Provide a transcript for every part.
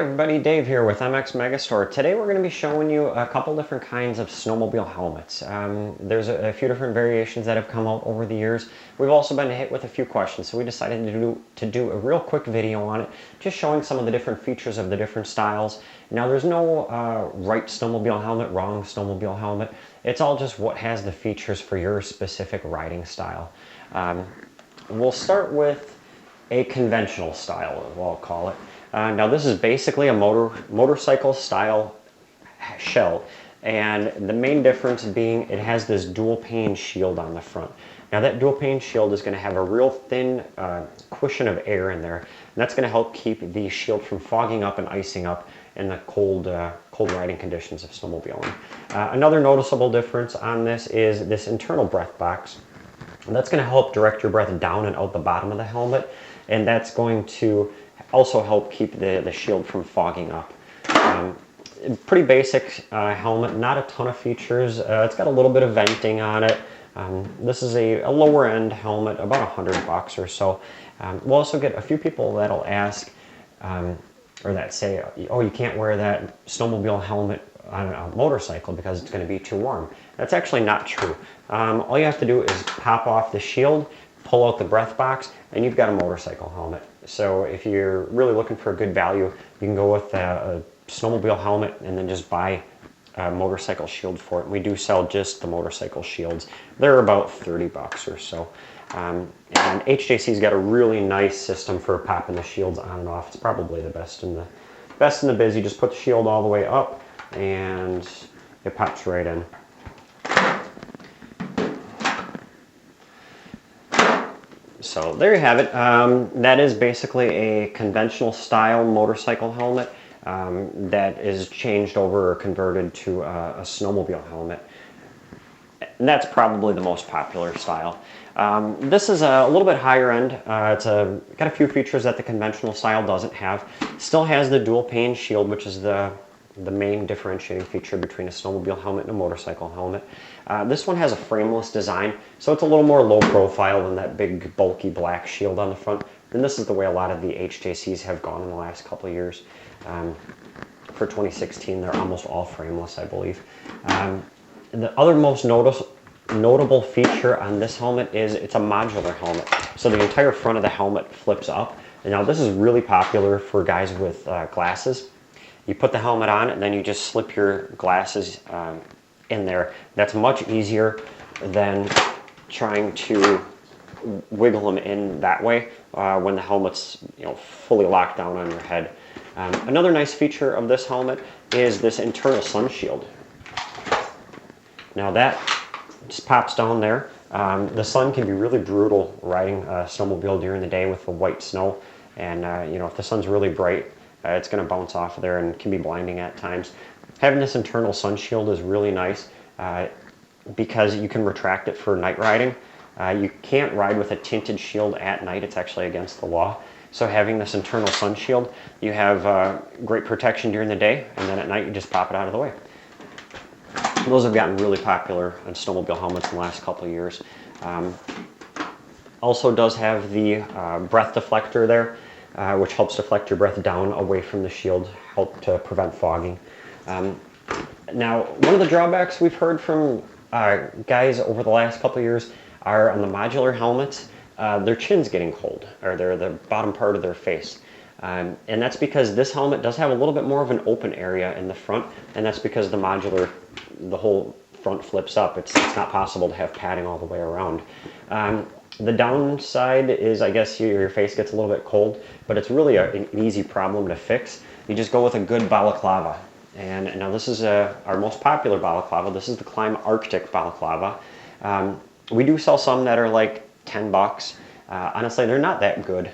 everybody, Dave here with MX Megastore. Today we're going to be showing you a couple different kinds of snowmobile helmets. There's a few different variations that have come out over the years. We've also been hit with a few questions, so we decided to do a real quick video on it, just showing some of the different features of the different styles. Now there's no right snowmobile helmet, wrong snowmobile helmet. It's all just what has the features for your specific riding style. We'll start with a conventional style, I'll call it. Now this is basically a motorcycle style shell, and the main difference being it has this dual pane shield on the front. Now that dual pane shield is going to have a real thin cushion of air in there, and that's going to help keep the shield from fogging up and icing up in the cold riding conditions of snowmobiling. Another noticeable difference on this is this internal breath box. And that's going to help direct your breath down and out the bottom of the helmet, and that's going to also help keep the shield from fogging up. Pretty basic helmet, not a ton of features. It's got a little bit of venting on it. This is a lower end helmet, about $100 or so. We'll also get a few people that'll ask, or that say, oh, you can't wear that snowmobile helmet on a motorcycle because it's going to be too warm. That's actually not true. All you have to do is pop off the shield, pull out the breath box, and you've got a motorcycle helmet. So if you're really looking for a good value, you can go with a snowmobile helmet and then just buy a motorcycle shield for it. We do sell just the motorcycle shields. They're about $30 or so. And HJC's got a really nice system for popping the shields on and off. It's probably the best in the biz. You just put the shield all the way up and it pops right in. So there you have it. That is basically a conventional style motorcycle helmet that is changed over or converted to a snowmobile helmet. And that's probably the most popular style. This is a little bit higher end. It's got a few features that the conventional style doesn't have. Still has the dual pane shield, which is the main differentiating feature between a snowmobile helmet and a motorcycle helmet. This one has a frameless design, so it's a little more low profile than that big bulky black shield on the front. And this is the way a lot of the HJCs have gone in the last couple of years. For 2016, they're almost all frameless, I believe. The other most notable feature on this helmet is it's a modular helmet. So the entire front of the helmet flips up. And now this is really popular for guys with glasses. You put the helmet on and then you just slip your glasses in there. That's much easier than trying to wiggle them in that way when the helmet's fully locked down on your head. Another nice feature of this helmet is this internal sun shield. Now that just pops down there. The sun can be really brutal riding a snowmobile during the day with the white snow, and if the sun's really bright, it's going to bounce off of there and can be blinding at times. Having this internal sun shield is really nice because you can retract it for night riding. You can't ride with a tinted shield at night. It's actually against the law. So having this internal sun shield, you have great protection during the day, and then at night you just pop it out of the way. Those have gotten really popular on snowmobile helmets in the last couple of years. Also does have the breath deflector there, which helps deflect your breath down away from the shield, help to prevent fogging. Now, one of the drawbacks we've heard from guys over the last couple of years are on the modular helmets, their chin's getting cold, or the bottom part of their face. And that's because this helmet does have a little bit more of an open area in the front, and that's because the modular, the whole front flips up. It's not possible to have padding all the way around. The downside is, I guess, your face gets a little bit cold, but it's really an easy problem to fix. You just go with a good balaclava. And now this is our most popular balaclava. This is the Clime Arctic balaclava. We do sell some that are like $10. Honestly, they're not that good.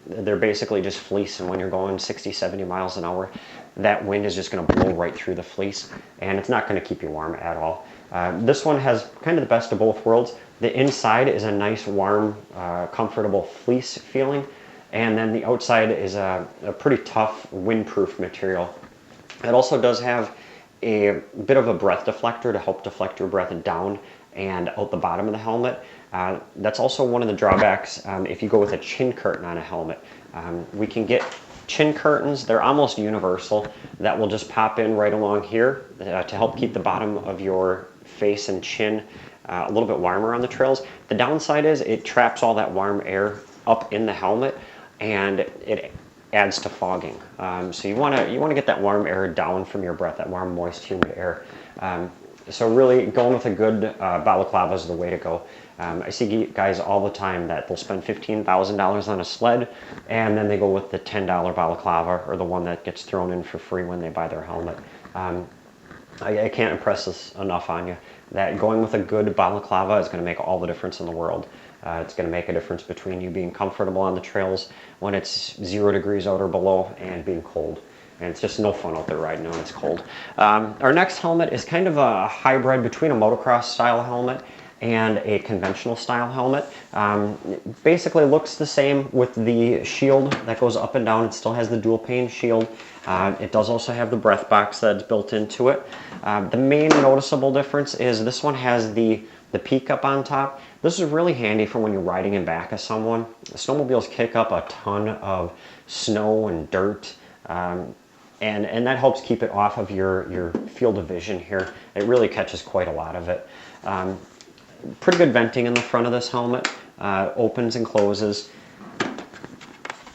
They're basically just fleece, and when you're going 60, 70 miles an hour, that wind is just going to blow right through the fleece, and it's not going to keep you warm at all. This one has kind of the best of both worlds. The inside is a nice, warm, comfortable fleece feeling, and then the outside is a pretty tough, windproof material. It also does have a bit of a breath deflector to help deflect your breath down and out the bottom of the helmet. That's also one of the drawbacks if you go with a chin curtain on a helmet. We can get chin curtains, they're almost universal, that will just pop in right along here to help keep the bottom of your face and chin a little bit warmer on the trails. The downside is it traps all that warm air up in the helmet, and it adds to fogging. So you want to get that warm air down from your breath, that warm, moist, humid air. So really going with a good balaclava is the way to go. I see guys all the time that they'll spend $15,000 on a sled, and then they go with the $10 balaclava, or the one that gets thrown in for free when they buy their helmet. I can't impress this enough on you, that going with a good balaclava is going to make all the difference in the world. It's going to make a difference between you being comfortable on the trails when it's 0 degrees out or below and being cold. And it's just no fun out there riding when it's cold. Our next helmet is kind of a hybrid between a motocross style helmet and a conventional style helmet. It basically looks the same with the shield that goes up and down. It still has the dual pane shield. It does also have the breath box that's built into it. The main noticeable difference is this one has the peak up on top. This is really handy for when you're riding in back of someone. Snowmobiles kick up a ton of snow and dirt, and that helps keep it off of your field of vision here. It really catches quite a lot of it. Pretty good venting in the front of this helmet, opens and closes,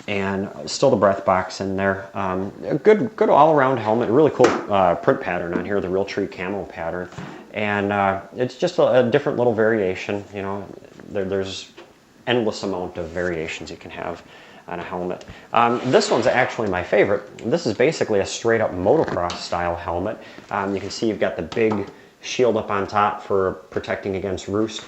and still the breath box in there. A good all-around helmet, a really cool print pattern on here, the Realtree camo pattern, and it's just a different little variation. You know, there's endless amount of variations you can have on a helmet. This one's actually my favorite. This is basically a straight up motocross style helmet. You can see you've got the big shield up on top for protecting against roost.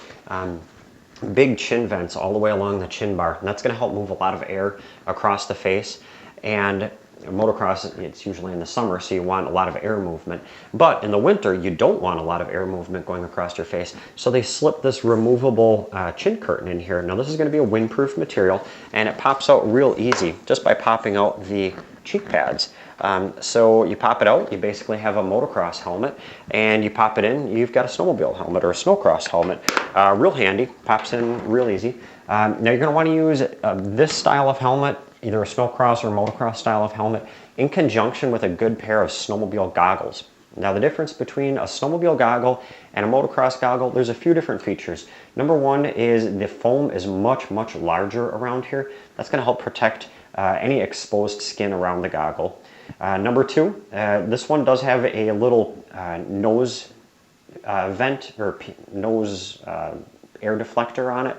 Big chin vents all the way along the chin bar, and that's going to help move a lot of air across the face. And motocross, it's usually in the summer, so you want a lot of air movement. But in the winter, you don't want a lot of air movement going across your face. So they slip this removable chin curtain in here. Now this is going to be a windproof material, and it pops out real easy just by popping out the cheek pads. So you pop it out, you basically have a motocross helmet, and you pop it in, you've got a snowmobile helmet or a snowcross helmet. Real handy, pops in real easy. Now you're going to want to use this style of helmet, either a snowcross or motocross style of helmet, in conjunction with a good pair of snowmobile goggles. Now the difference between a snowmobile goggle and a motocross goggle, there's a few different features. Number one is the foam is much larger around here. That's going to help protect any exposed skin around the goggle. Number two, this one does have a little nose vent or nose air deflector on it.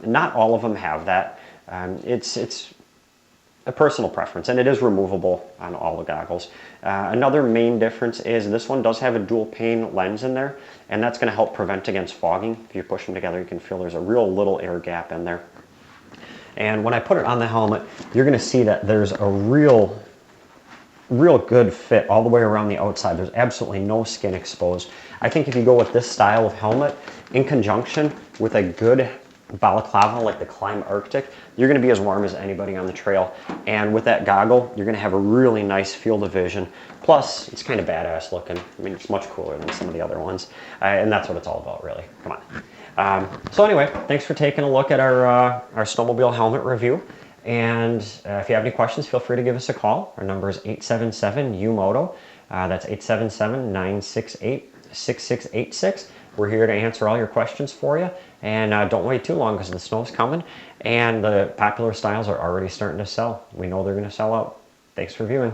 Not all of them have that. It's a personal preference, and it is removable on all the goggles. Another main difference is this one does have a dual pane lens in there, and that's going to help prevent against fogging. If you push them together, you can feel there's a real little air gap in there. And when I put it on the helmet, you're going to see that there's a real good fit all the way around the outside. There's absolutely no skin exposed. I think if you go with this style of helmet in conjunction with a good balaclava like the Clime Arctic, you're going to be as warm as anybody on the trail. And with that goggle, you're going to have a really nice field of vision. Plus, it's kind of badass looking. I mean, it's much cooler than some of the other ones. And that's what it's all about, really. Come on. So anyway, thanks for taking a look at our snowmobile helmet review. And if you have any questions, feel free to give us a call. Our number is 877-UMOTO. That's 877-968-6686. We're here to answer all your questions for you. And don't wait too long because the snow's coming. And the popular styles are already starting to sell. We know they're going to sell out. Thanks for viewing.